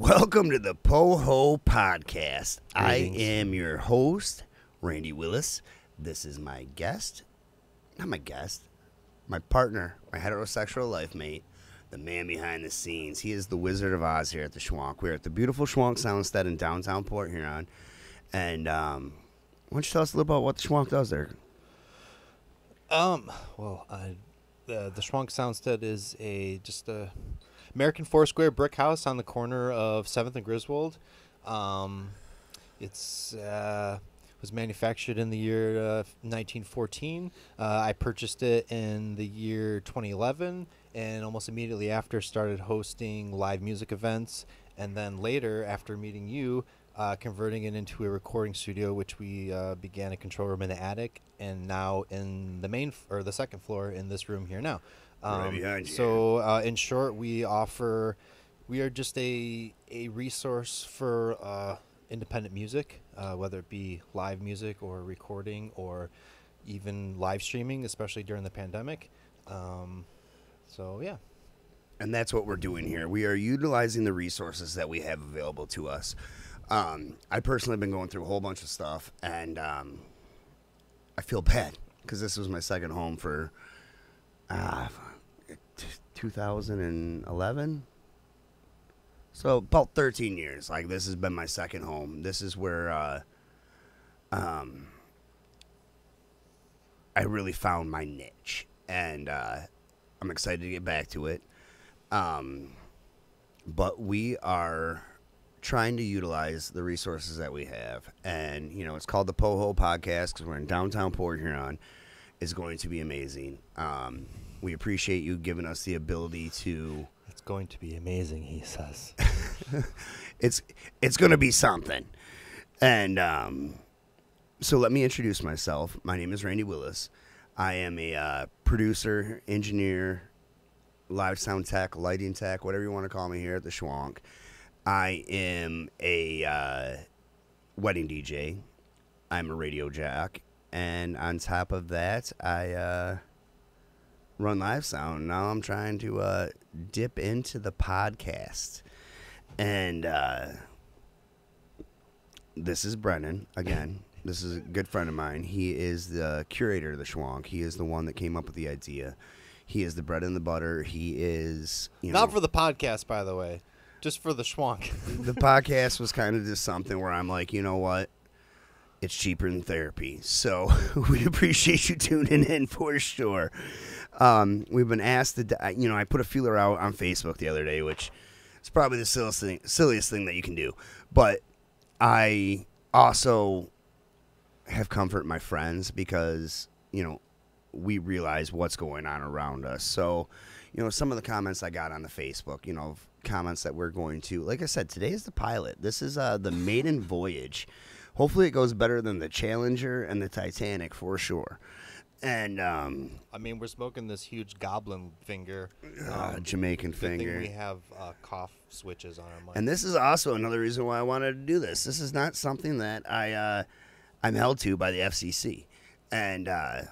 Welcome to the PoHo podcast. Greetings. I am your host, Randy Willis. This is my guest. Not my guest. My partner, my heterosexual life mate, the man behind the scenes. He is the Wizard of Oz here at the Schwank. We're at the beautiful Schwank Soundstead in downtown Port Huron. And why don't you tell us a little about what the Schwank does there? The Schwank Soundstead is just a American four-square brick house on the corner of 7th and Griswold. It's was manufactured in the year 1914. I purchased it in the year 2011, and almost immediately after started hosting live music events. And then later, after meeting you, converting it into a recording studio, which we began a control room in the attic, and now in the the second floor in this room here now. Right behind you. So, in short, we are just a resource for independent music, whether it be live music or recording or even live streaming, especially during the pandemic. Yeah. And that's what we're doing here. We are utilizing the resources that we have available to us. I personally have been going through a whole bunch of stuff, and I feel bad because this was my second home for 2011. So about 13 years. Like, this has been my second home. This is where I really found my niche, and I'm excited to get back to it. But we are trying to utilize the resources that we have, and it's called the PoHo podcast because we're in downtown Port Huron. It's going to be amazing. We appreciate you giving us the ability to. It's going to be amazing, he says. It's going to be something. And so let me introduce myself. My name is Randy Willis. I am a producer, engineer, live sound tech, lighting tech, whatever you want to call me here at the Schwank. I am a wedding DJ. I'm a radio jack. And on top of that, I run live sound. Now I'm trying to dip into the podcast. And this is Brennan, again. This is a good friend of mine. He is the curator of the Schwank. He is the one that came up with the idea. He is the bread and the butter. He is, Not for the podcast, by the way. Just for the Schwank. The podcast was kind of just something where I'm like, you know what? It's cheaper than therapy. So we appreciate you tuning in for sure. We've been asked to, I put a feeler out on Facebook the other day, which is probably the silliest thing that you can do. But I also have comfort in my friends because, we realize what's going on around us. So, some of the comments I got on the Facebook, comments that we're going to, like I said, today is the pilot. This is the maiden voyage. Hopefully it goes better than the Challenger and the Titanic for sure. And we're smoking this huge goblin finger, Jamaican finger. We have cough switches on our mic. And this is also another reason why I wanted to do this. This is not something that I'm held to by the FCC, and I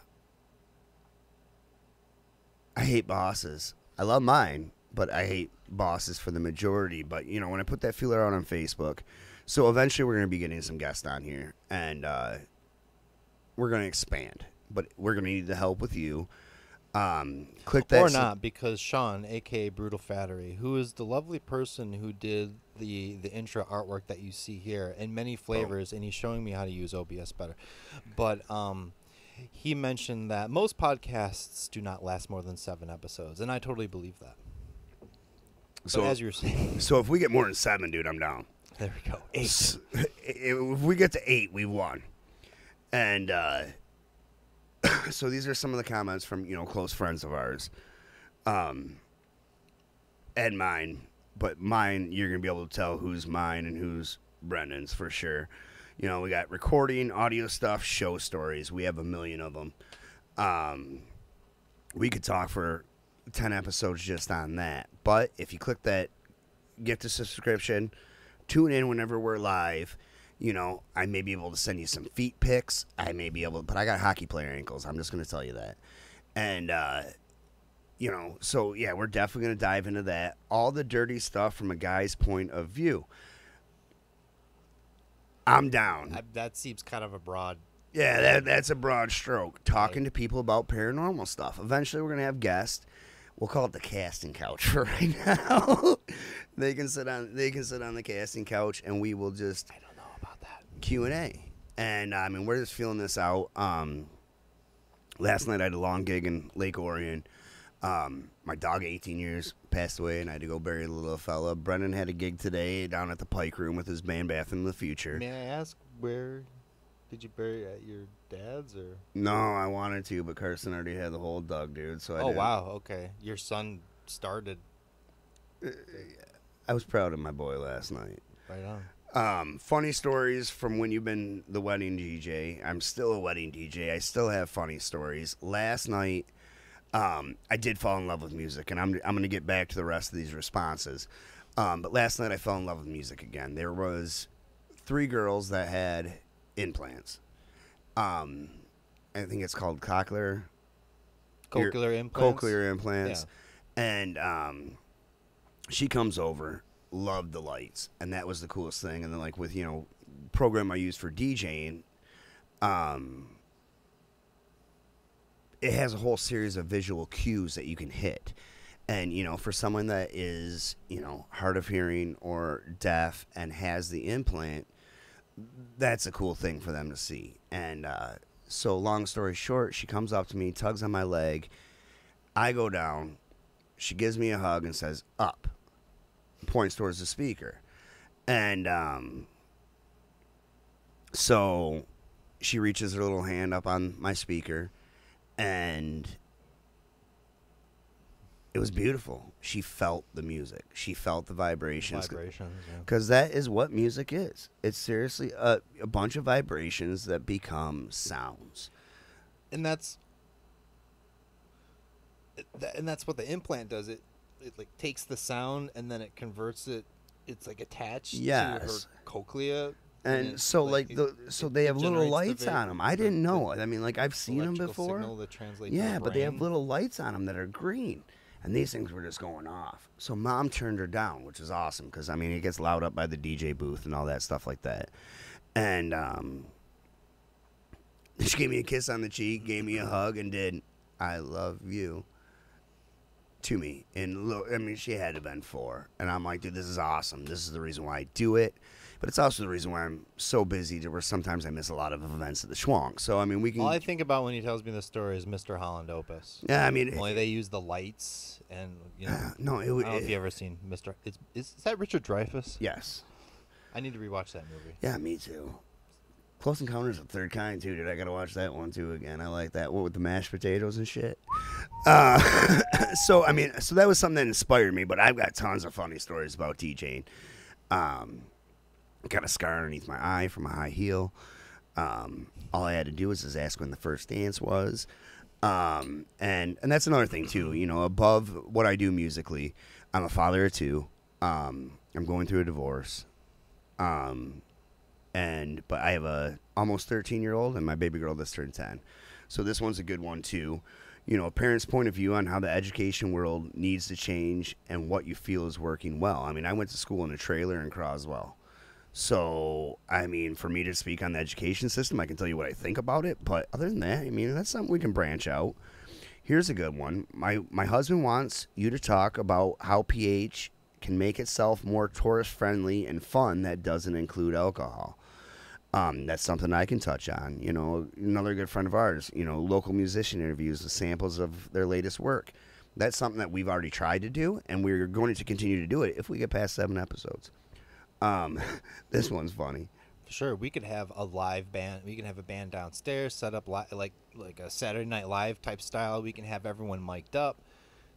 hate bosses. I love mine, but I hate bosses for the majority. But when I put that feeler out on Facebook. So eventually we're going to be getting some guests on here, and we're going to expand. But we're going to need the help with you. Click that. Or not, because Sean, a.k.a. Brutal Fattery, who is the lovely person who did the intro artwork that you see here in many flavors, and he's showing me how to use OBS better. But he mentioned that most podcasts do not last more than 7 episodes, and I totally believe that. So as you were saying. So if we get more than 7, dude, I'm down. There we go. 8. If we get to 8, we won. And so these are some of the comments from close friends of ours, and mine. But mine, you're gonna be able to tell who's mine and who's Brendan's for sure. We got recording, audio stuff, show stories. We have a million of them. We could talk for 10 episodes just on that. But if you click that, get the subscription. Tune in whenever we're live. I may be able to send you some feet pics. I may be able to, but I got hockey player ankles. I'm just going to tell you that. And you know, so yeah, we're definitely going to dive into that. All the dirty stuff from a guy's point of view. I'm down. That seems kind of a broad. Yeah, that's a broad stroke. Talking to people about paranormal stuff. Eventually, we're going to have guests. We'll call it the casting couch for right now. They can sit on the casting couch, and we will just I don't know about that. Q&A. And I mean, we're just feeling this out. Last night I had a long gig in Lake Orion. My dog, 18 years, passed away, and I had to go bury the little fella. Brendan had a gig today down at the Pike Room with his band Bath in the Future. May I ask, where did you bury at your dad's or? No, I wanted to, but Carson already had the whole dug, dude. So I didn't. Wow, okay. Your son started. I was proud of my boy last night. Right on. Funny stories from when you've been the wedding DJ. I'm still a wedding DJ. I still have funny stories. Last night, I did fall in love with music, and I'm going to get back to the rest of these responses. But last night I fell in love with music again. There was 3 girls that had implants. I think it's called cochlear implants. Yeah. And she comes over. Loved the lights, and that was the coolest thing. And then, like, with, you know, program I use for DJing, it has a whole series of visual cues that you can hit. And, you know, for someone that is, you know, hard of hearing or deaf and has the implant, that's a cool thing for them to see. And so long story short, she comes up to me, tugs on my leg. I go down. She gives me a hug and says, up. Points towards the speaker. And so she reaches her little hand up on my speaker, and it was beautiful. She felt the music. She felt the vibrations. Because that is what music is. It's seriously a bunch of vibrations that become sounds. And that's what the implant does. It like takes the sound and then it converts it. It's like attached to her cochlea. And so they have little lights on them. I didn't know. I mean, like, I've seen them before. Yeah, but they have little lights on them that are green. And these things were just going off. So Mom turned her down, which is awesome because, I mean, it gets loud up by the DJ booth and all that stuff like that. And she gave me a kiss on the cheek, gave me a hug, and did, I love you, to me. And I mean, she had to have been 4. And I'm like, dude, this is awesome. This is the reason why I do it. But it's also the reason why I'm so busy to where sometimes I miss a lot of events at the Schwong. So, I mean, we can... All I think about when he tells me the story is Mr. Holland Opus. Yeah, I mean... Only they use the lights and, you know... no, I don't know if you ever seen Mr... Is that Richard Dreyfuss? Yes. I need to rewatch that movie. Yeah, me too. Close Encounters of the Third Kind, too, dude. I gotta watch that one, too, again. I like that one with the mashed potatoes and shit. So, I mean, so that was something that inspired me, but I've got tons of funny stories about DJing. Got a scar underneath my eye from a high heel. All I had to do was just ask when the first dance was. And that's another thing, too. You know, above what I do musically, I'm a father of 2. I'm going through a divorce. But I have a almost 13-year-old and my baby girl that's turned 10. So this one's a good one, too. You know, a parent's point of view on how the education world needs to change and what you feel is working well. I mean, I went to school in a trailer in Croswell. So, I mean, for me to speak on the education system, I can tell you what I think about it. But other than that, I mean, that's something we can branch out. Here's a good one. My husband wants you to talk about how PH can make itself more tourist-friendly and fun that doesn't include alcohol. That's something I can touch on. You know, another good friend of ours, you know, local musician interviews with samples of their latest work. That's something that we've already tried to do, and we're going to continue to do it if we get past 7 episodes. This one's funny. Sure, we could have a live band. We can have a band downstairs set up like a Saturday Night Live type style. We can have everyone mic'd up,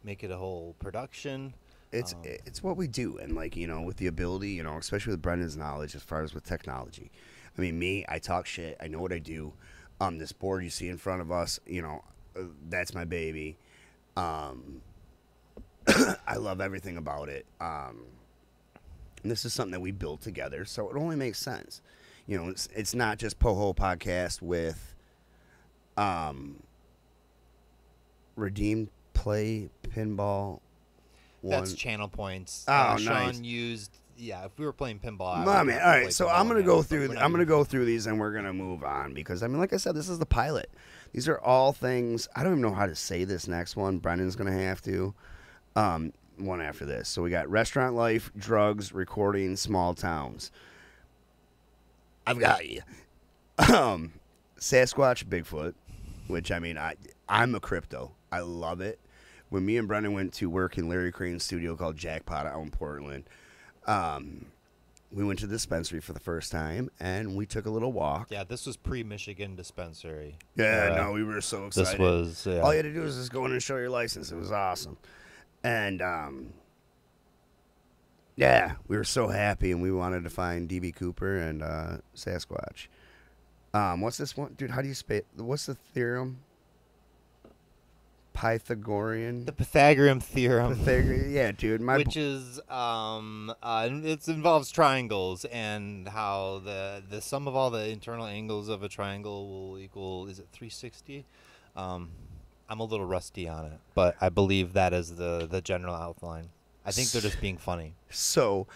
make it a whole production. It's what we do, and like, you know, with the ability, you know, especially with Brendan's knowledge as far as with technology. I mean, me, I talk shit. I know what I do. This board you see in front of us, you know, that's my baby. I love everything about it. And this is something that we built together, so it only makes sense. You know, it's not just PoHo podcast with Redeemed play pinball. That's channel points. Oh, Sean nice. used. Yeah, if we were playing pinball, I No, would man. have All to right, play so pinball I'm gonna again, go but through. we're I'm not gonna go through these, and we're gonna move on because I mean, like I said, this is the pilot. These are all things. I don't even know how to say this next one. Brendan's gonna have to. One after this. So we got restaurant life, drugs, recording, small towns. I've got you. Sasquatch, Bigfoot, which I mean, I'm a crypto. I love it. When me and Brendan went to work in Larry Crane's studio called Jackpot out in Portland, we went to the dispensary for the first time, and we took a little walk. Yeah, this was pre-Michigan dispensary. Yeah, no, we were so excited. This was, yeah. All you had to do was just go in and show your license. It was awesome. And, yeah, we were so happy, and we wanted to find D.B. Cooper and Sasquatch. What's this one? Dude, how do you spell it? What's the theorem? Pythagorean? The Pythagorean theorem. Yeah, dude. Which is, it involves triangles and how the sum of all the internal angles of a triangle will equal, is it 360? I'm a little rusty on it, but I believe that is the general outline. I think they're just being funny. So,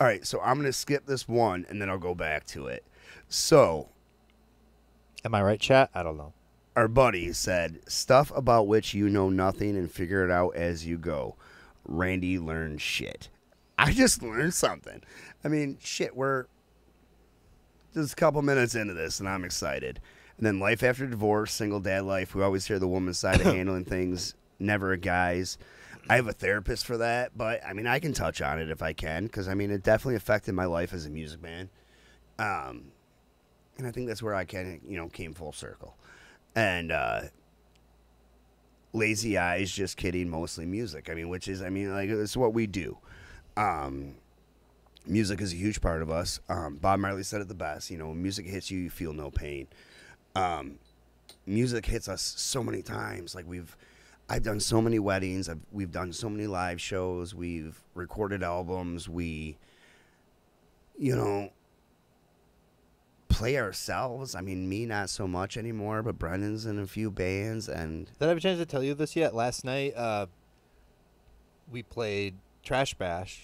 all right, so I'm going to skip this one, and then I'll go back to it. So, am I right, chat? I don't know. Our buddy said, stuff about which you know nothing and figure it out as you go. Randy learned shit. I just learned something. I mean, shit, we're just a couple minutes into this, and I'm excited. And then life after divorce, single dad life. We always hear the woman's side of handling things, never a guy's. I have a therapist for that, but, I mean, I can touch on it if I can, because, I mean, it definitely affected my life as a music man. And I think that's where I kind of, came full circle. And lazy eyes, just kidding, mostly music. I mean, it's what we do. Music is a huge part of us. Bob Marley said it the best. When music hits you, you feel no pain. Music hits us so many times. Like I've done so many weddings. We've done so many live shows. We've recorded albums. We, play ourselves. I mean, me not so much anymore, but Brendan's in a few bands. And did I have a chance to tell you this yet? Last night, we played Trash Bash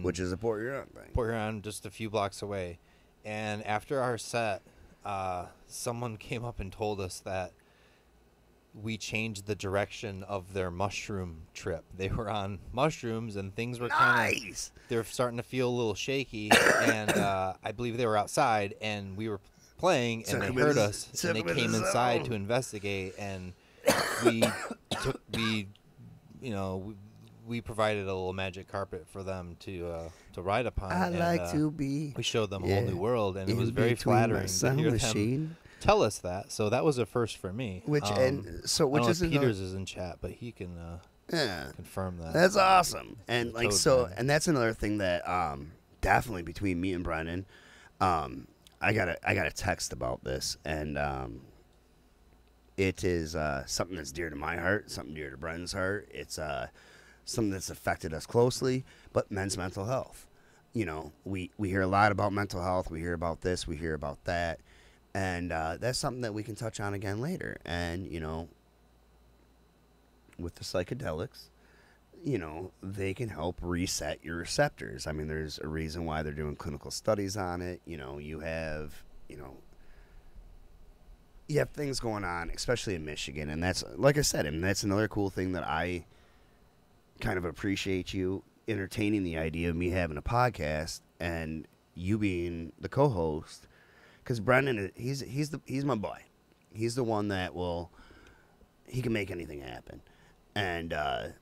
which is a Port Huron thing. Port Huron, just a few blocks away. And after our set, someone came up and told us that we changed the direction of their mushroom trip. They were on mushrooms, and things were kind of, they're starting to feel a little shaky. And I believe they were outside, and we were playing, and they heard us, and they came inside to investigate. And we provided a little magic carpet for them to ride upon. We showed them a whole new world, and it was very flattering to hear them tell us that. So that was a first for me. Peters is in chat, but he can confirm that. That's awesome. And and that's another thing that definitely between me and Brendan, I got a text about this, and it is something that's dear to my heart, something dear to Brendan's heart. It's something that's affected us closely, but men's mental health. We hear a lot about mental health. We hear about this. We hear about that. And that's something that we can touch on again later. And, with the psychedelics, they can help reset your receptors. I mean, there's a reason why they're doing clinical studies on it. You have things going on, especially in Michigan. And that's, like I said, that's another cool thing that I kind of appreciate you entertaining the idea of me having a podcast and you being the co-host. Because Brendan, he's my boy. He's the one that he can make anything happen. And I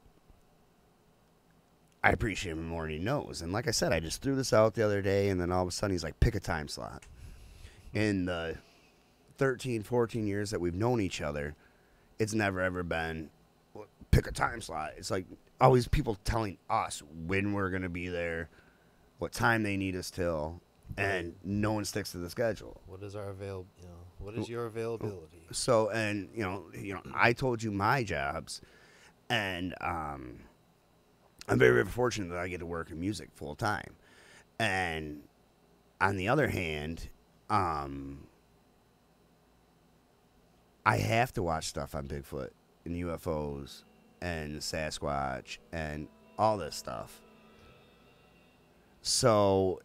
appreciate him more than he knows. And like I said, I just threw this out the other day, and then all of a sudden he's like, pick a time slot. In the 13, 14 years that we've known each other, it's never, ever been, pick a time slot. It's like always people telling us when we're going to be there, what time they need us till. And no one sticks to the schedule. What is what is your availability? So, and I told you my jobs, and I'm very, very fortunate that I get to work in music full time. And on the other hand, I have to watch stuff on Bigfoot and UFOs and Sasquatch and all this stuff. So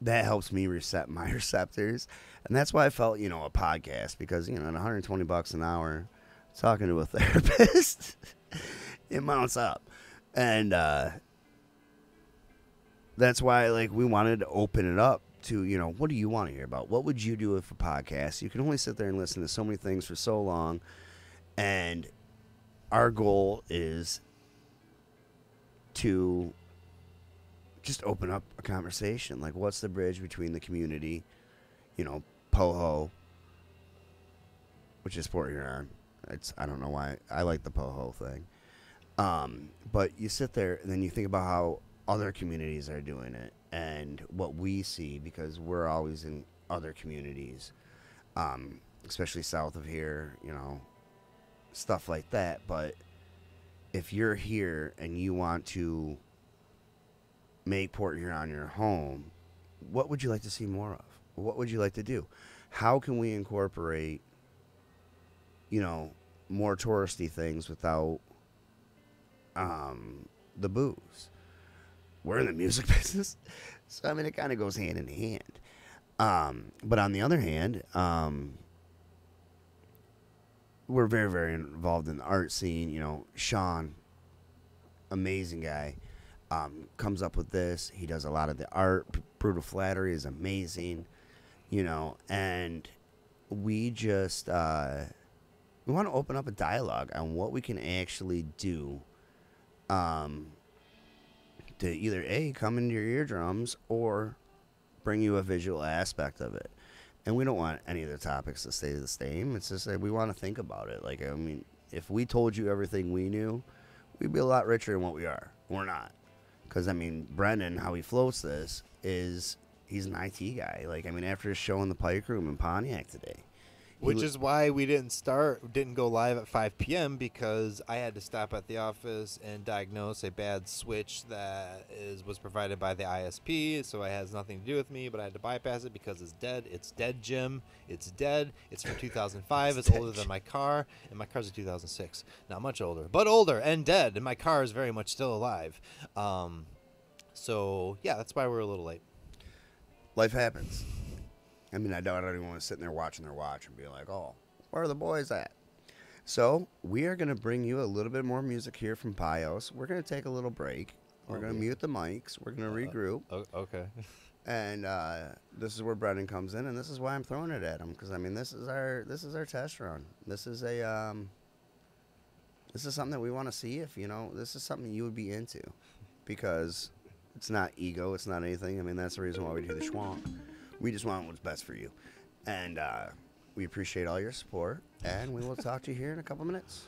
that helps me reset my receptors. And that's why I felt, a podcast, because, at $120 an hour, talking to a therapist, it mounts up. And that's why, we wanted to open it up to, what do you want to hear about? What would you do if a podcast? You can only sit there and listen to so many things for so long. And our goal is to just open up a conversation. Like, what's the bridge between the community, PoHo, which is Port Huron. I don't know why I like the PoHo thing. But you sit there and then you think about how other communities are doing it and what we see, because we're always in other communities, especially south of here, stuff like that. But if you're here and you want to make Port Huron your home, what would you like to see more of? What would you like to do? How can we incorporate, more touristy things without the booze? We're in the music business, so it kind of goes hand in hand. But on the other hand, we're very, very involved in the art scene. Sean, amazing guy, comes up with this. He does a lot of the art. Brutal Flattery is amazing, and we just we want to open up a dialogue on what we can actually do to either A, come into your eardrums, or bring you a visual aspect of it. And we don't want any of the topics to stay the same. It's just that we want to think about it. If we told you everything we knew, we'd be a lot richer than what we are. We're not. Because, Brendan, how he floats this is he's an IT guy. After his show in the Pike Room in Pontiac today. Which is why we didn't go live at 5 p.m. because I had to stop at the office and diagnose a bad switch that was provided by the ISP, so it has nothing to do with me, but I had to bypass it because it's dead. It's dead, Jim. It's dead. It's from 2005. It's older than my car, and my car's a 2006. Not much older, but older and dead, and my car is very much still alive. So, yeah, that's why we're a little late. Life happens. I don't even want to sit there watching their watch and be like, oh, where are the boys at? So we are going to bring you a little bit more music here from Pios. We're going to take a little break. We're going to mute the mics. We're going to regroup. Okay. And this is where Brendan comes in, and this is why I'm throwing it at him, because this is our test run. This is something that we want to see if this is something you would be into, because it's not ego, it's not anything. That's the reason why we do the schwank. We just want what's best for you. And we appreciate all your support. And we will talk to you here in a couple minutes.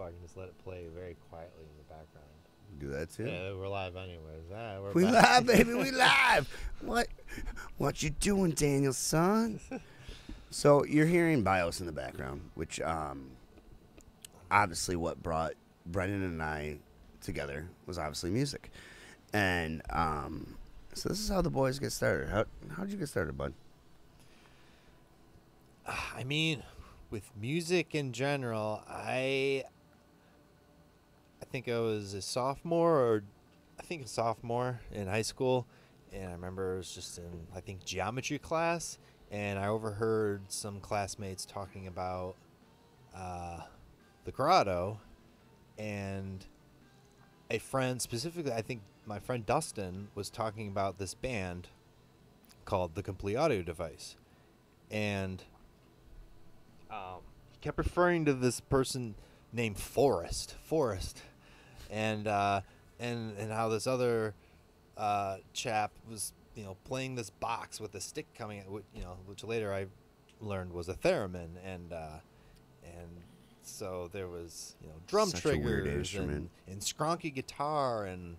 I can just let it play very quietly in the background. Do that too. Yeah, we're live anyways. We Back. live, baby. We live. What you doing, Daniel, son? So you're hearing BIOS in the background, which obviously what brought Brendan and I together was obviously music, and so this is how the boys get started. How'd you get started, bud? I mean, with music in general, I think I was a sophomore in high school, and I remember it was just in, I think, geometry class, and I overheard some classmates talking about the Grotto, and a friend, specifically, I think my friend Dustin, was talking about this band called The Complete Audio Device, and he kept referring to this person named Forrest, and how this other chap was, playing this box with a stick coming out, which later I learned was a theremin, and so there was drum Such a weird triggers instrument. and skronky guitar and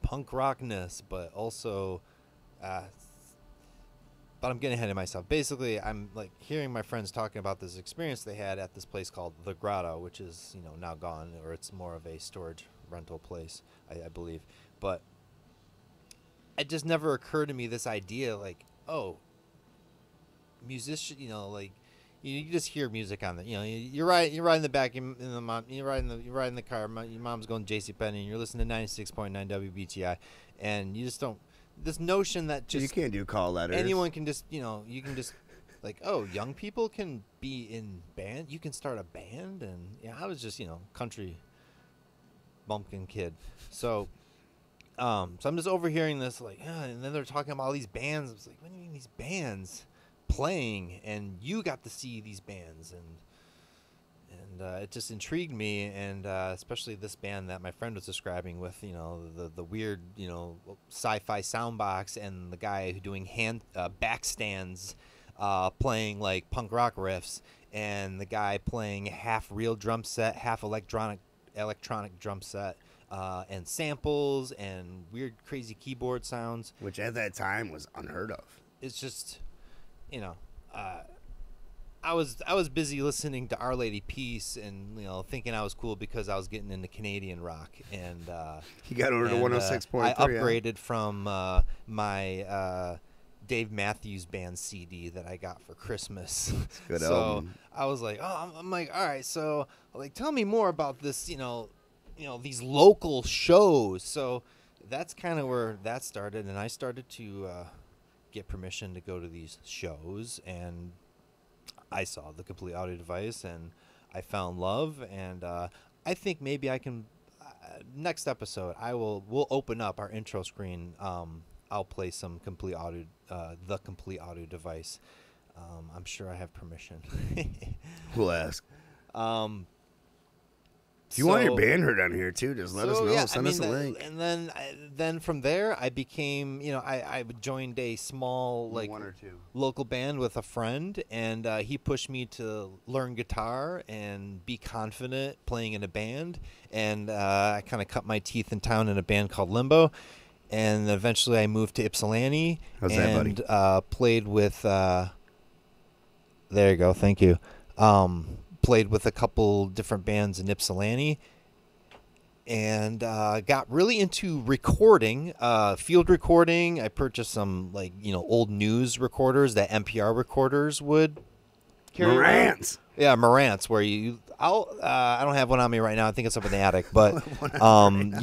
punk rockness, but also but I'm getting ahead of myself. Basically, I'm like hearing my friends talking about this experience they had at this place called The Grotto, which is now gone, or it's more of a storage rental place, I believe. But it just never occurred to me, this idea, like, oh, musician, like you just hear music on the, you're riding the back in the mom, you're riding the car. Your mom's going to JCPenney, and you're listening to 96.9 WBTI, and you just don't. This notion that just You can't do call letters. anyone can just, you can just, like, oh, young people can be in band. You can start a band, and I was just, country bumpkin kid. So, so I'm just overhearing this, like, and then they're talking about all these bands. I was like, what do you mean these bands playing? And you got to see these bands, and it just intrigued me, and especially this band that my friend was describing with, the weird, sci-fi soundbox, and the guy doing hand backstands, playing like punk rock riffs, and the guy playing half real drum set, half electronic drum set, and samples and weird, crazy keyboard sounds, which at that time was unheard of. It's just, I was busy listening to Our Lady Peace, and thinking I was cool because I was getting into Canadian rock, and You got over to 106.3. I upgraded from my Dave Matthews Band CD that I got for Christmas. Good so album. I was like, I'm like, all right, so like, tell me more about this, these local shows. So that's kind of where that started, and I started to get permission to go to these shows, and I saw The Complete Audio Device, and I found love, and I think maybe I can. Next episode, we'll open up our intro screen. I'll play some Complete Audio, The Complete Audio Device. I'm sure I have permission. We'll ask. If you want your band heard on here too, just let us know. Send us a link. And then from there, I became, I joined a small, like, one or two local band with a friend, and he pushed me to learn guitar and be confident playing in a band. And I kind of cut my teeth in town in a band called Limbo. And eventually I moved to Ypsilanti. How's that, buddy? Played with, there you go, thank you. Played with a couple different bands in Ypsilanti, and got really into recording, field recording. I purchased some, like, old news recorders that NPR recorders would carry around. Marantz. Yeah, Marantz, where I don't have one on me right now. I think it's up in the attic, but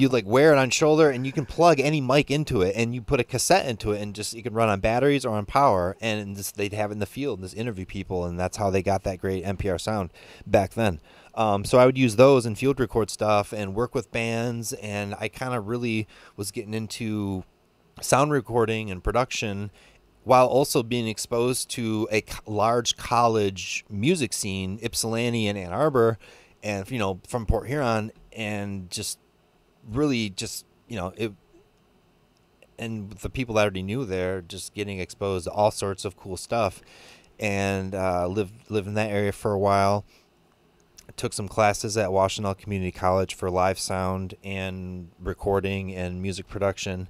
you like wear it on shoulder, and you can plug any mic into it, and you put a cassette into it, and just you can run on batteries or on power, and just they'd have it in the field and just interview people, and that's how they got that great NPR sound back then. So I would use those and field record stuff and work with bands, and I kind of really was getting into sound recording and production, while also being exposed to a large college music scene, Ypsilanti and Ann Arbor, and from Port Huron, and just really just it, and the people that I already knew there, just getting exposed to all sorts of cool stuff, and lived in that area for a while. took some classes at Washtenaw Community College for live sound and recording and music production.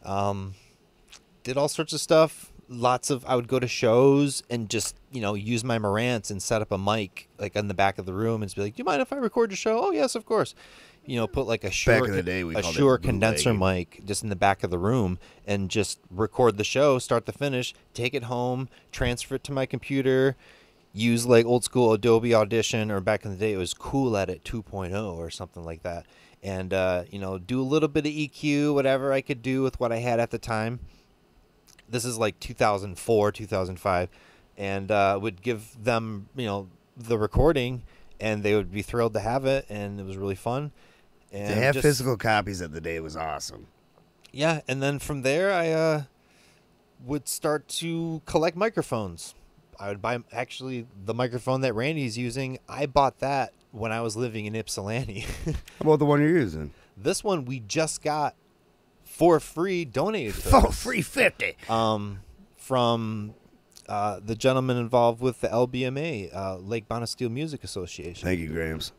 Did all sorts of stuff. I would go to shows and just, use my Marantz and set up a mic like in the back of the room and just be like, do you mind if I record your show? Oh, yes, of course. Put like a Shure condenser mic just in the back of the room and just record the show, start to finish, take it home, transfer it to my computer, use like old school Adobe Audition, or back in the day it was Cool Edit 2.0 or something like that. And, do a little bit of EQ, whatever I could do with what I had at the time. This is like 2004, 2005, and would give them, the recording, and they would be thrilled to have it, and it was really fun. And to have physical copies of the day was awesome. Yeah, and then from there, I would start to collect microphones. I would buy, actually, the microphone that Randy's using, I bought that when I was living in Ypsilanti. How about the one you're using? This one we just got for free, donated to for us. free 50. From the gentleman involved with the LBMA, Lake Bonesteel Music Association. Thank you, Gramps.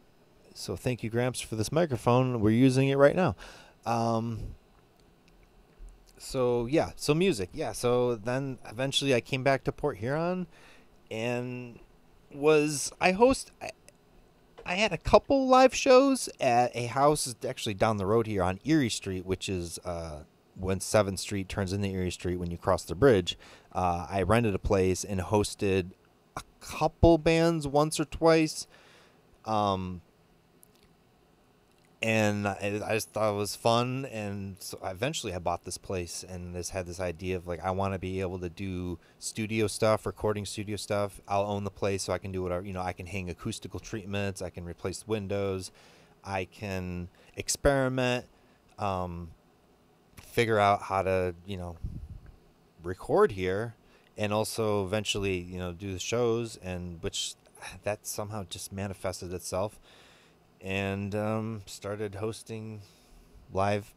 So thank you, Gramps, for this microphone. We're using it right now. So music. Yeah, so then eventually I came back to Port Huron and I had a couple live shows at a house actually down the road here on Erie Street, which is when 7th Street turns into Erie Street when you cross the bridge. I rented a place and hosted a couple bands once or twice. And I just thought it was fun, and so eventually I bought this place and just had this idea of like, I want to be able to do studio stuff, recording studio stuff. I'll own the place so I can do whatever, I can hang acoustical treatments, I can replace windows, I can experiment, figure out how to, record here, and also eventually, do the shows, and which that somehow just manifested itself. And started hosting live,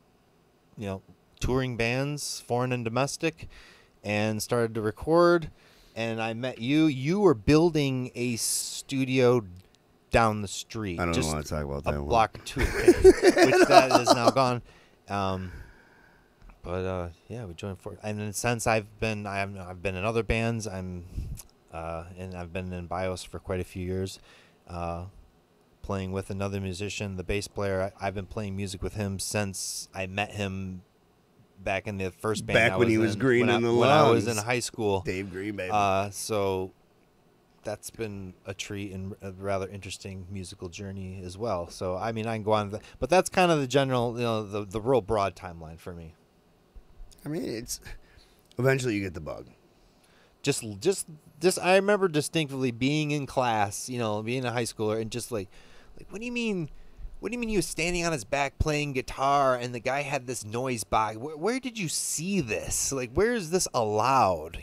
touring bands, foreign and domestic, and started to record. And I met you. You were building a studio down the street. I don't want to talk about that a one. block or two away, which that is now gone. But we joined for, and then since I've been in other bands. And I've been in BIOS for quite a few years. Playing with another musician, the bass player. I've been playing music with him since I met him back in the first band. Back when he was green in the lungs. When I was in high school. Dave Green, baby. So that's been a treat and a rather interesting musical journey as well. So, I mean, I can go on. But that's kind of the general, the real broad timeline for me. I mean, it's eventually you get the bug. Just I remember distinctly being in class, being a high schooler, and just like, what do you mean? What do you mean you were standing on his back playing guitar and the guy had this noise box? Where did you see this? Like, where is this allowed?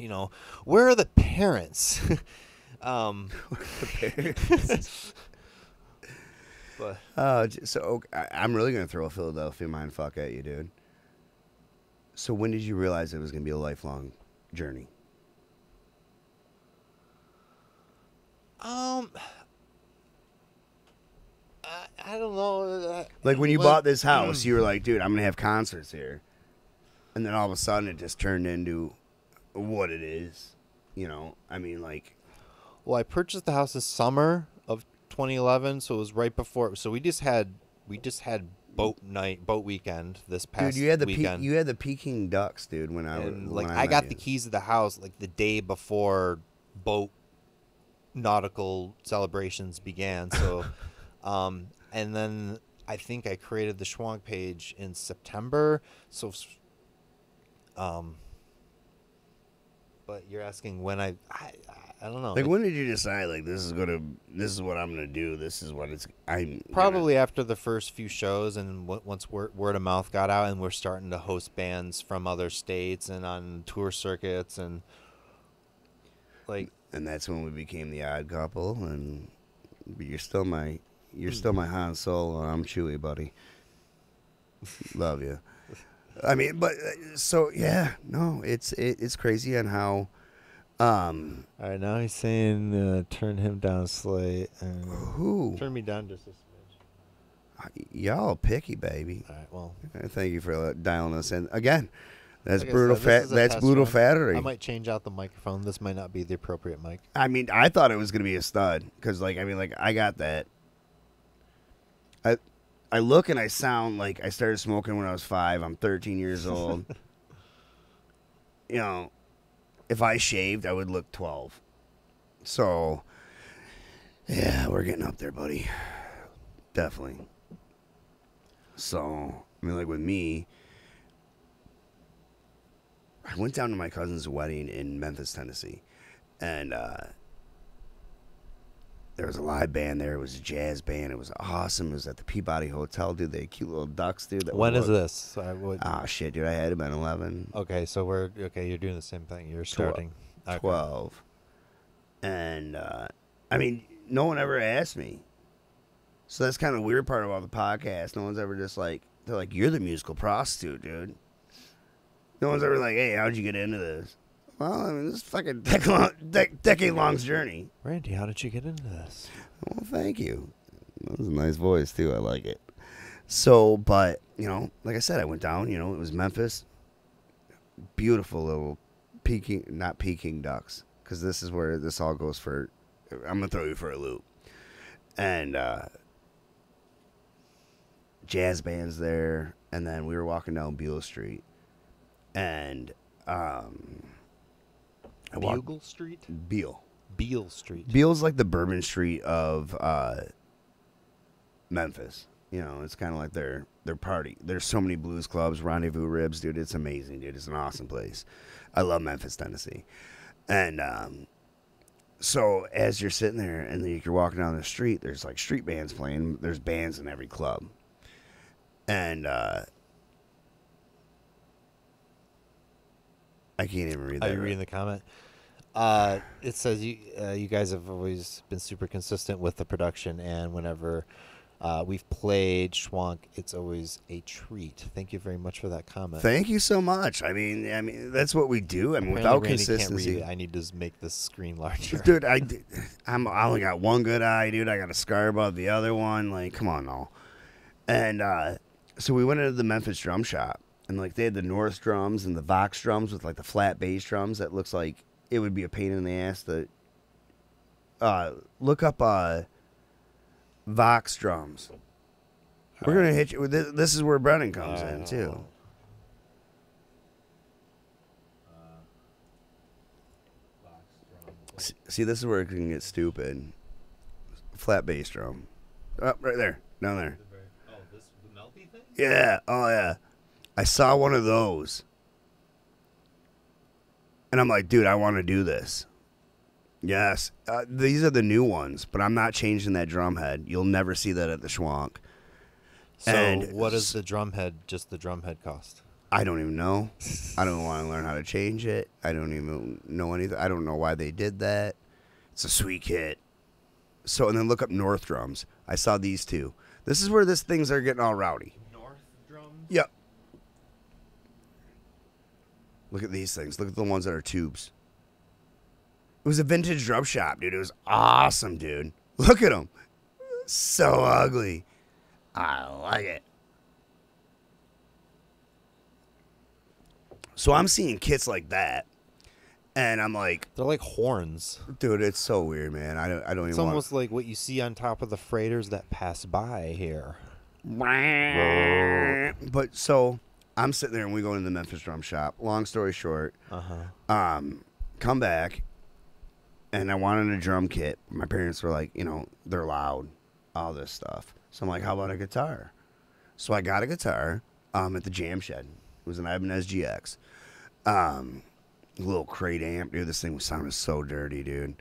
Where are the parents? The parents. But so I'm really gonna throw a Philadelphia mindfuck at you, dude. So when did you realize it was gonna be a lifelong journey? I don't know. Like when you bought this house, you were like, dude, I'm going to have concerts here. And then all of a sudden it just turned into what it is. I mean, like. Well, I purchased the house this summer of 2011, so it was right before. So we just had boat weekend this past weekend. You had the Peking Ducks, dude, when I got the keys to the house like the day before boat nautical celebrations began. So and then I think I created the Schwank page in September. So but you're asking when I don't know. Like when did you decide like this is what I'm gonna do, this is what I'm probably after the first few shows, and once word of mouth got out and we're starting to host bands from other states and on tour circuits, and that's when we became the odd couple. And you're still my Han Solo, and I'm Chewie, buddy. Love you. I mean, but so yeah, no, it's crazy on how All right, now he's saying turn him down slight. Who? Turn me down just a smidge. Y'all picky, baby. All right, well. Thank you for dialing us in. Again, that's like brutal. That's brutal run. fattery. I might change out the microphone. This might not be the appropriate mic. I mean, I thought it was gonna be a stud because, I got that. I look and I sound like I started smoking when I was 5. I'm 13 years old. You know, if I shaved, I would look 12. So, yeah, we're getting up there, buddy. Definitely. So, I mean, like with me, I went down to my cousin's wedding in Memphis, Tennessee, and there was a live band there. It was a jazz band. It was awesome. It was at the Peabody Hotel, dude. They had cute little ducks, dude. When is this? Shit, dude. I had to been 11. Okay, so you're doing the same thing. You're starting. 12. And, I mean, no one ever asked me. So that's kind of the weird part about the podcast. No one's ever just like, they're like, you're the musical prostitute, dude. No one's ever like, hey, how'd you get into this? Well, I mean, this is fucking decade-long journey. Randy, how did you get into this? Well, thank you. That was a nice voice, too. I like it. So, but, like I said, I went down, it was Memphis. Beautiful little not Peking ducks, because this is where this all goes for, I'm going to throw you for a loop. And, jazz bands there, and then we were walking down Beale Street, and Bugle Street? Beale Street. Beale's like the Bourbon Street of Memphis. It's kind of like their party. There's so many blues clubs, Rendezvous Ribs, dude. It's amazing, dude. It's an awesome place. I love Memphis, Tennessee. And so as you're sitting there and you're walking down the street, there's like street bands playing. There's bands in every club. And I can't even read that. Are you reading the comment? It says you guys have always been super consistent with the production, and whenever we've played Schwank, it's always a treat. Thank you very much for that comment. Thank you so much. I mean that's what we do. I mean, Apparently without Randy consistency, can't read it. I need to make this screen larger. Dude, I only got one good eye, dude. I got a scar above the other one. Like, come on, now. And so we went into the Memphis drum shop, and like they had the North drums and the Vox drums with like the flat bass drums that looks like it would be a pain in the ass to look up Vox drums. We're gonna hit you with this. This is where Brennan comes in too. See, this is where it can get stupid. Flat bass drum. Oh, right there, down there. The melty thing? Yeah. Oh, yeah. I saw one of those. And I'm like, dude, I want to do this. Yes. These are the new ones, but I'm not changing that drum head. You'll never see that at the Schwank. So And what does the drum head cost? I don't even know. I don't want to learn how to change it. I don't even know anything. I don't know why they did that. It's a sweet kit. So, and then look up North drums. I saw these two. This is where things are getting all rowdy. North drums? Yep. Look at these things. Look at the ones that are tubes. It was a vintage drum shop, dude. It was awesome, dude. Look at them. So ugly. I like it. So I'm seeing kits like that, and I'm like, They're like horns. dude, it's so weird, man. I don't It's even almost like what you see on top of the freighters that pass by here. But so I'm sitting there and we go into the Memphis drum shop. Long story short, come back, and I wanted a drum kit. My parents were like, they're loud, all this stuff. So I'm like, how about a guitar? So I got a guitar at the Jam Shed. It was an Ibanez GX. Little crate amp, dude. This thing sounded so dirty, dude.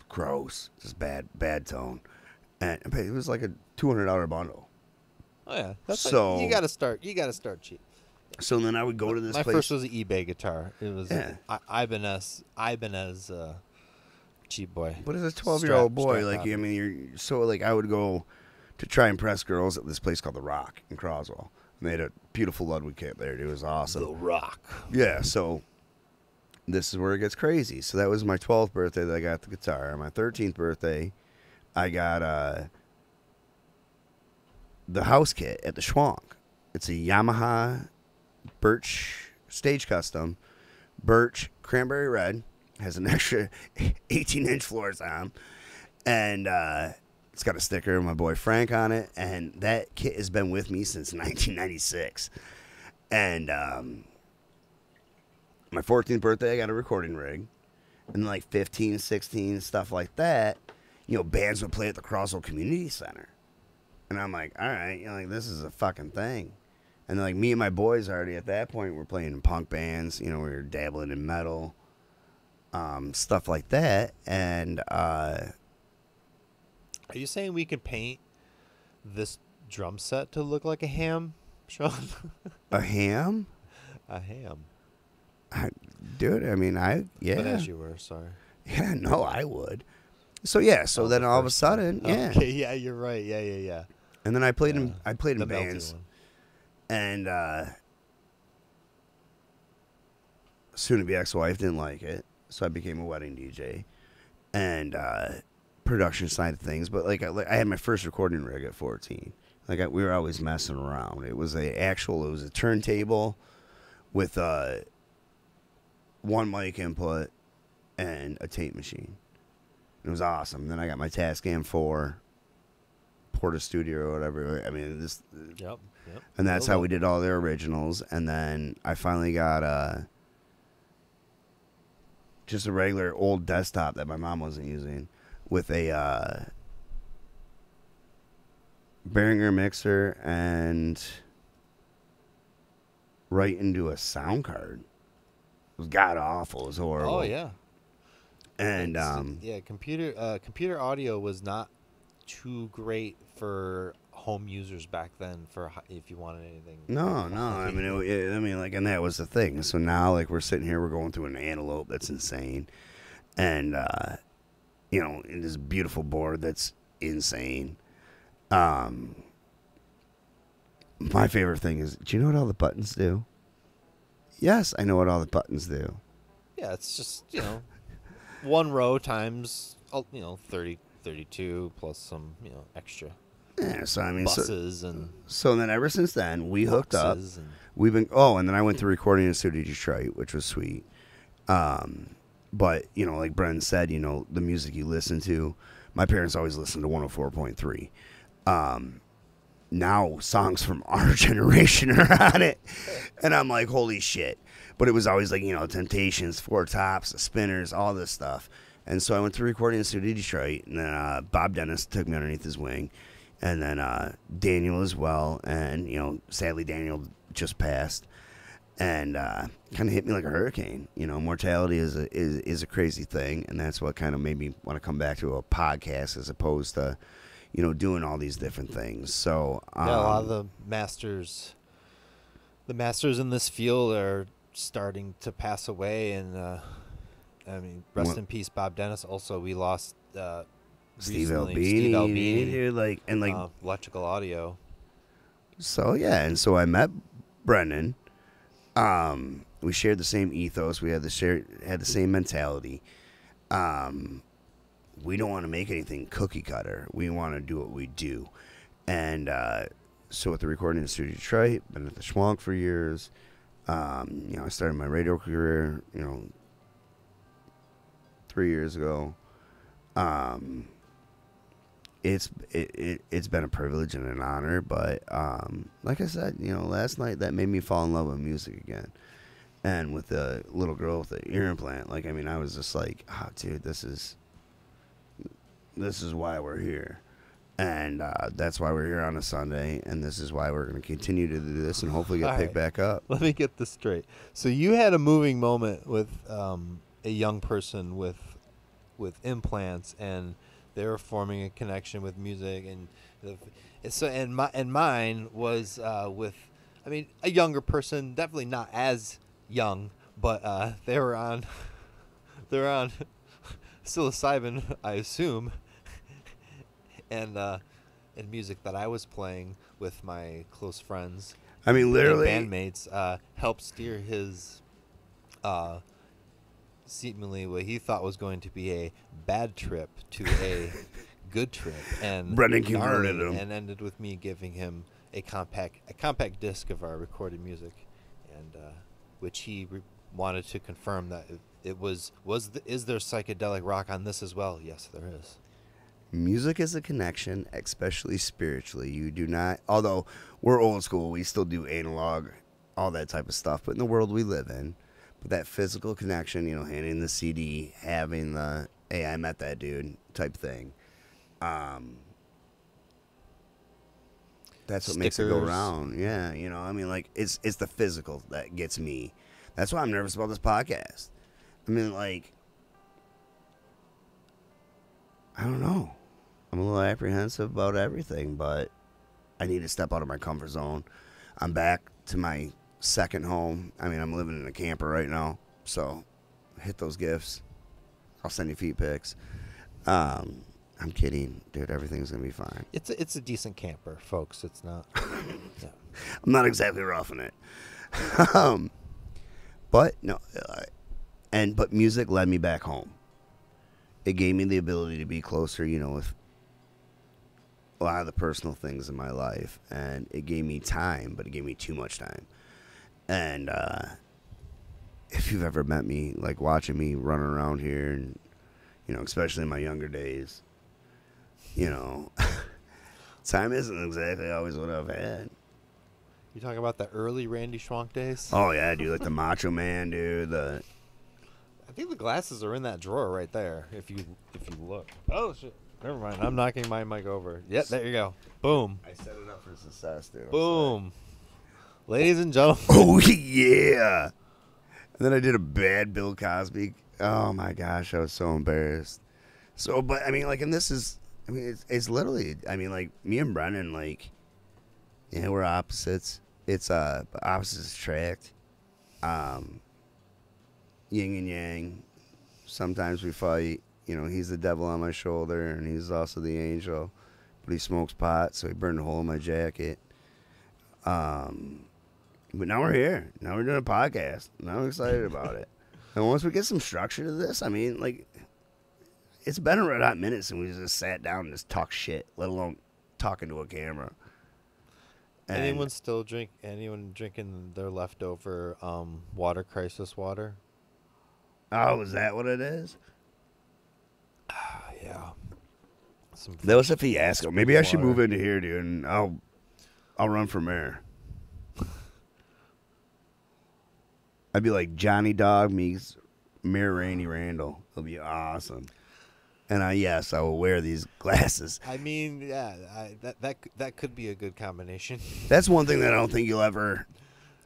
Gross. Just bad tone. And it was like a $200 bundle. Oh yeah, that's So- you gotta start cheap. So then I would go to this My place. first was an eBay guitar. It was Yeah. Ibanez, cheap boy. But as a 12-year-old boy, strap like, on. I mean, you're so, like, I would go to try and impress girls at this place called The Rock in Croswell. And they had a beautiful Ludwig kit there, dude. It was awesome. The Rock. Yeah, so this is where it gets crazy. So that was my 12th birthday that I got the guitar. On my 13th birthday, I got the house kit at the Schwank. It's a Yamaha Birch Stage Custom. Birch Cranberry Red. Has an extra 18-inch floors on. And it's got a sticker of my boy Frank on it. And that kit has been with me since 1996. And my 14th birthday, I got a recording rig. And like 15, 16, stuff like that, you know, bands would play at the Crossville Community Center. And I'm like, all right, you know, like, this is a fucking thing. And then, like, me and my boys already at that point were playing in punk bands. You know, we were dabbling in metal, stuff like that. And are you saying we could paint this drum set to look like a ham, Sean? a ham? A ham. Dude, I mean, yeah. But as you were, sorry. Yeah, no, I would. So, yeah, so then all of a sudden, yeah. Okay, yeah, you're right. Yeah. And then I played in bands. One. And soon-to-be ex-wife didn't like it, so I became a wedding DJ and production side of things. But like I had my first recording rig at 14. We were always messing around. It was a turntable with one mic input and a tape machine. It was awesome. Then I got my Tascam 4, Porta Studio or whatever. I mean, this. Yep. And that's how we did all their originals. And then I finally got just a regular old desktop that my mom wasn't using with a Behringer mixer and right into a sound card. It was god awful. It was horrible. Oh yeah. And computer audio was not too great for home users back then. For if you wanted anything. No. I mean, and that was the thing. So now, like, we're sitting here, we're going through an Antelope that's insane, and you know, in this beautiful board that's insane. My favorite thing is, do you know what all the buttons do? Yes, I know what all the buttons do. Yeah, it's just, you know, one row times, 30, 32 plus some, extra. Yeah, so I mean, buses so then ever since then we hooked up. We've been and then I went to recording in Studio Detroit, which was sweet. But you know, like Brennan said, you know, the music you listen to. My parents always listened to 104.3. Now songs from our generation are on it, and I'm like, holy shit. But it was always like, you know, Temptations, Four Tops, the Spinners, all this stuff. And so I went to recording in Studio Detroit, and then Bob Dennis took me underneath his wing, and then Daniel as well. And you know, sadly Daniel just passed, and kind of hit me like a hurricane. You know, mortality is a crazy thing, and that's what kind of made me want to come back to a podcast as opposed to, you know, doing all these different things. So a lot of the masters in this field are starting to pass away, and I mean, rest in peace, Bob Dennis. Also, we lost Steve Albini, dude, like electrical audio. So yeah, and so I met Brendan. We shared the same ethos. We had the same mentality. We don't want to make anything cookie cutter. We want to do what we do. And so with the recording in Studio Detroit, been at the Schwank for years. You know, I started my radio career, you know, 3 years ago. It's been a privilege and an honor, but like I said, you know, last night that made me fall in love with music again. And with the little girl with the ear implant, like, I mean, I was just like, oh, dude, this is why we're here. And that's why we're here on a Sunday, and this is why we're going to continue to do this and hopefully get picked back up. Let me get this straight. So you had a moving moment with a young person with implants, and they were forming a connection with music, and mine was with, I mean, a younger person, definitely not as young, but they're on psilocybin, I assume. And music that I was playing with my close friends, I mean, literally bandmates, helped steer seemingly what he thought was going to be a bad trip to a good trip, and Brendan converted him, and ended with me giving him a compact disc of our recorded music, and which he wanted to confirm that is there psychedelic rock on this as well? Yes, there is. Music is a connection, especially spiritually. You do not, although we're old school, we still do analog, all that type of stuff. But in the world we live in, but that physical connection, you know, handing the CD, having the, hey, I met that dude type thing. That's what makes it go round. Yeah, you know, I mean, like, it's the physical that gets me. That's why I'm nervous about this podcast. I mean, like, I don't know. I'm a little apprehensive about everything, but I need to step out of my comfort zone. I'm back to my second home. I mean, I'm living in a camper right now, so hit those gifts. I'll send you feet pics. I'm kidding, dude. Everything's gonna be fine. It's a decent camper, folks. It's not. Yeah. I'm not exactly roughing it, but no, but music led me back home. It gave me the ability to be closer, you know, with a lot of the personal things in my life, and it gave me time, but it gave me too much time. And if you've ever met me, like watching me run around here, and you know, especially in my younger days, you know, time isn't exactly always what I've had. You talking about the early Randy Schwank days? Oh yeah, dude, like the Macho Man, dude. I think the glasses are in that drawer right there. If you look. Oh shit. Never mind. I'm knocking my mic over. Yep, there you go. Boom. I set it up for success, dude. Boom. Ladies and gentlemen. Oh yeah. And then I did a bad Bill Cosby. Oh my gosh, I was so embarrassed. So, but I mean, like, and this is, I mean, it's literally, I mean, like, me and Brennan, like, yeah, we're opposites. It's opposites attract. Yin and yang. Sometimes we fight. You know, he's the devil on my shoulder, and he's also the angel. But he smokes pot, so he burned a hole in my jacket. But now we're here. Now we're doing a podcast. Now I'm excited about it. And once we get some structure to this, I mean, like, it's been a red hot minute since we just sat down and just talk shit, let alone talking to a camera. And Anyone drinking their leftover water crisis water? Oh, is that what it is? Yeah. That was a fiasco. Maybe I should move into here, dude, and I'll run for mayor. I'd be like Johnny Dog meets Mayor Randy Randall. It'll be awesome. And yes, I will wear these glasses. I mean, yeah, that could be a good combination. That's one thing that I don't think you'll ever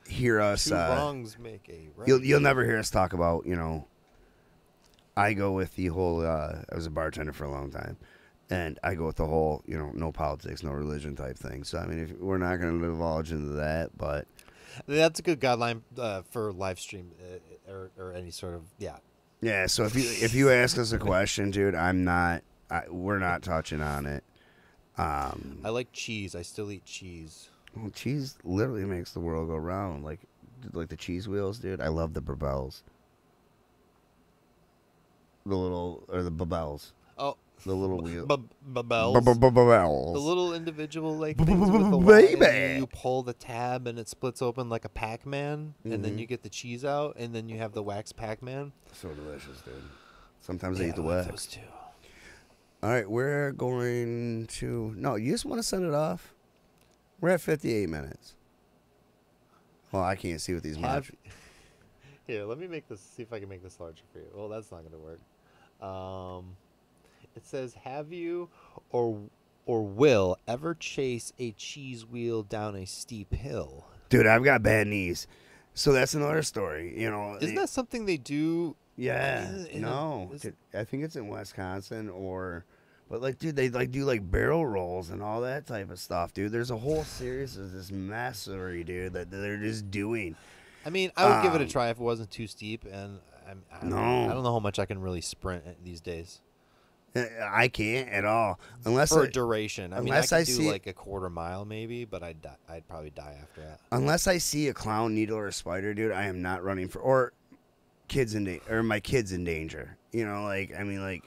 hear us. Two wrongs make a right. You'll never hear us talk about, you know. I go with the whole. I was a bartender for a long time, and I go with the whole, you know, no politics, no religion type thing. So I mean, we're not going to divulge into that, but that's a good guideline for live stream or any sort of Yeah. So if you ask us a question, dude, we're not touching on it. I like cheese. I still eat cheese. Well, cheese literally makes the world go round. Like the cheese wheels, dude. I love the Babels. The Babels. Oh. The little wheel. Babels. Babels. The little individual like things with the baby. You pull the tab and it splits open like a Pac-Man, and then you get the cheese out, and then you have the wax Pac-Man. So delicious, dude. Sometimes I eat the wax. Those too. All right, we're going to. No, you just want to send it off. We're at 58 minutes. Well, I can't see with these much. Here, let me make this. See if I can make this larger for you. Well, that's not going to work. It says, "Have you or will ever chase a cheese wheel down a steep hill?" Dude, I've got bad knees, so that's another story. You know, isn't that something they do? Yeah, I think it's in Wisconsin but like, dude, they like do like barrel rolls and all that type of stuff, dude. There's a whole series of this massery, dude, that they're just doing. I mean, I would give it a try if it wasn't too steep, and I don't know how much I can really sprint these days. I can't at all unless for a duration. I mean, I could do like a quarter mile maybe, but I'd probably die after that. Unless I see a clown, needle, or a spider, dude, I am not running for. Or my kid's in danger. You know, like, I mean, like,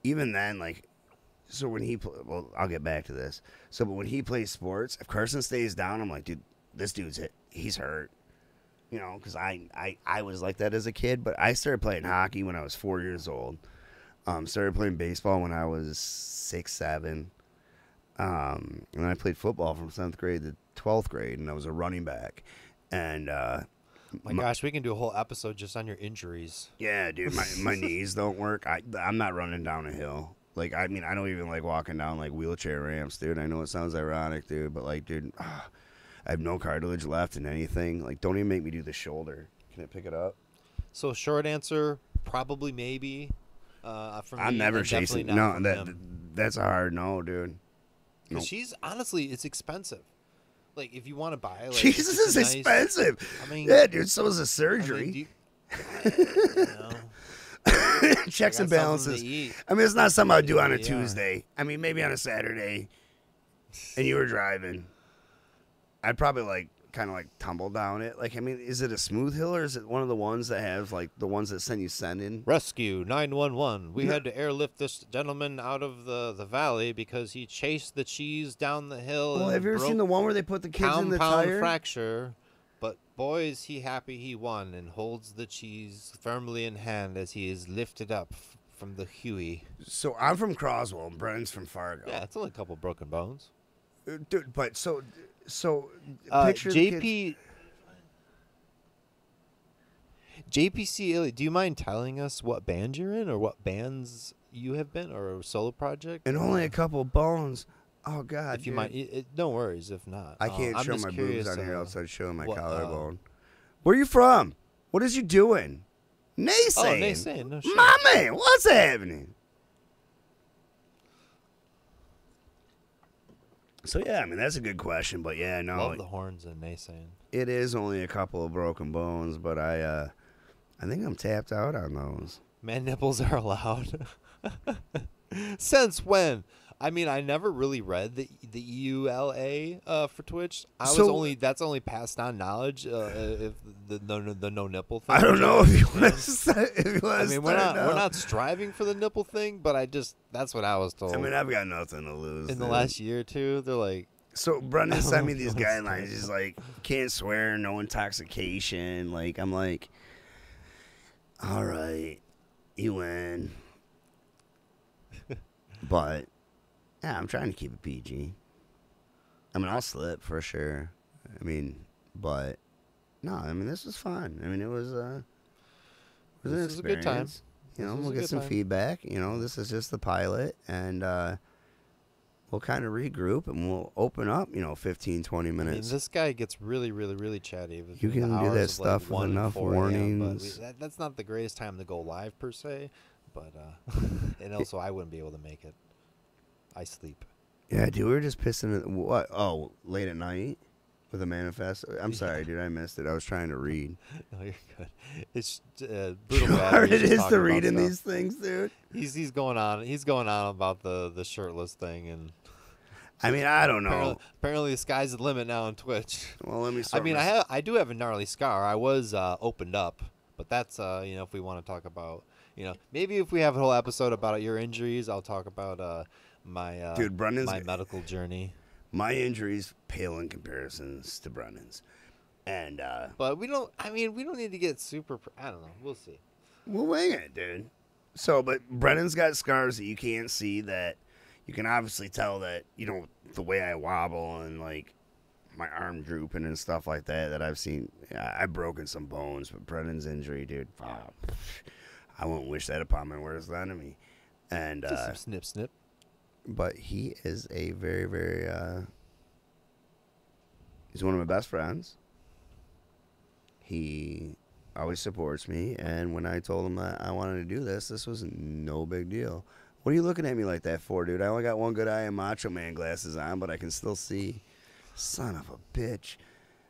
even then, like, so when well, I'll get back to this. So, but when he plays sports, if Carson stays down, I'm like, dude, this dude's he's hurt. You know, because I was like that as a kid, but I started playing hockey when I was 4 years old. Started playing baseball when I was 6, 7. And I played football from 7th grade to 12th grade, and I was a running back. And my gosh, we can do a whole episode just on your injuries. Yeah, dude, my knees don't work. I'm not running down a hill. Like, I mean, I don't even like walking down like wheelchair ramps, dude. I know it sounds ironic, dude, but like, dude, I have no cartilage left in anything. Like, don't even make me do the shoulder. Can it pick it up? So, short answer, probably, maybe. I'm never chasing. No, that's a hard no, dude. Because she's honestly, it's expensive. Like, if you want to buy, like, Jesus, is nice, expensive. I mean, yeah, dude. So is a surgery. I mean, checks and balances. I mean, it's not something I'd do on a Tuesday. I mean, maybe on a Saturday, and you were driving. I'd probably like kind of like tumble down it. Like, I mean, is it a smooth hill or is it one of the ones that have like the ones that send in? Rescue 911. We had to airlift this gentleman out of the valley because he chased the cheese down the hill. Well, have you ever seen the one where they put the kids in the tire? Compound fracture. But boy, is he happy he won and holds the cheese firmly in hand as he is lifted up from the Huey. So I'm from Croswell and Brennan's from Fargo. Yeah, it's only a couple broken bones. Dude, but so picture JPC, do you mind telling us what band you're in or what bands you have been or a solo project? And only a couple bones. Oh, God, if you might, no worries if not. I can't show my boobs on here outside showing my collarbone. Where are you from? What is you doing? Naysaying. Oh, naysaying. No shit. My man, what's happening? So, yeah, I mean, that's a good question, but yeah, no. Love the horns and naysaying. It is only a couple of broken bones, but I think I'm tapped out on those. Man nipples are allowed. Since when? I mean, I never really read the EULA for Twitch. That's only passed on knowledge. If the no nipple thing. I don't know if you want to. I mean, we're not striving for the nipple thing, but that's what I was told. I mean, I've got nothing to lose. In the last year or two, they're like. So Brendan sent me these guidelines. He's like, can't swear, no intoxication. Like, I'm like, all right, you win, but. Yeah, I'm trying to keep it PG. I mean, I'll slip for sure. I mean, but no, I mean, this was fun. I mean, it was an experience. A good time. You know, we'll get some feedback. You know, this is just the pilot, and we'll kind of regroup and we'll open up. 15, 20 minutes. I mean, this guy gets really, really, really chatty. You can do that stuff with enough warnings. That's not the greatest time to go live per se, but and also I wouldn't be able to make it. I sleep. Yeah, dude, we were just pissing at what? Oh, late at night with a manifesto. I'm sorry, dude, I missed it. I was trying to read. No, you're good. It's brutal. How hard it is to read in these things, dude. He's going on. He's going on about the shirtless thing, and I mean, I don't know. Apparently, the sky's the limit now on Twitch. Well, let me. I do have a gnarly scar. I was opened up, but that's if we want to talk about maybe if we have a whole episode about your injuries, I'll talk about my medical journey. My injuries pale in comparisons to Brennan's, and but we don't need to get super. I don't know. We'll see. We'll wing it, dude. So, but Brennan's got scars that you can't see. That you can obviously tell that the way I wobble and like my arm drooping and stuff like that. That I've seen. I've broken some bones, but Brennan's injury, dude. I wouldn't wish that upon my worst enemy. And just some snip, snip. But he is a very, very, he's one of my best friends. He always supports me. And when I told him that I wanted to do this was no big deal. What are you looking at me like that for, dude? I only got one good eye and Macho Man glasses on, but I can still see. Son of a bitch.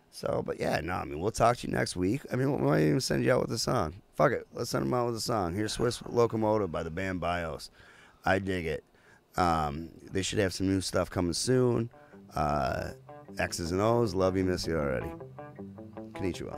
So, but yeah, no, I mean, we'll talk to you next week. I mean, we might even send you out with a song. Fuck it. Let's send them out with a song. Here's Swiss Locomotive by the band BIOS. I dig it. They should have some new stuff coming soon. X's and O's. Love you, miss you already. Konnichiwa.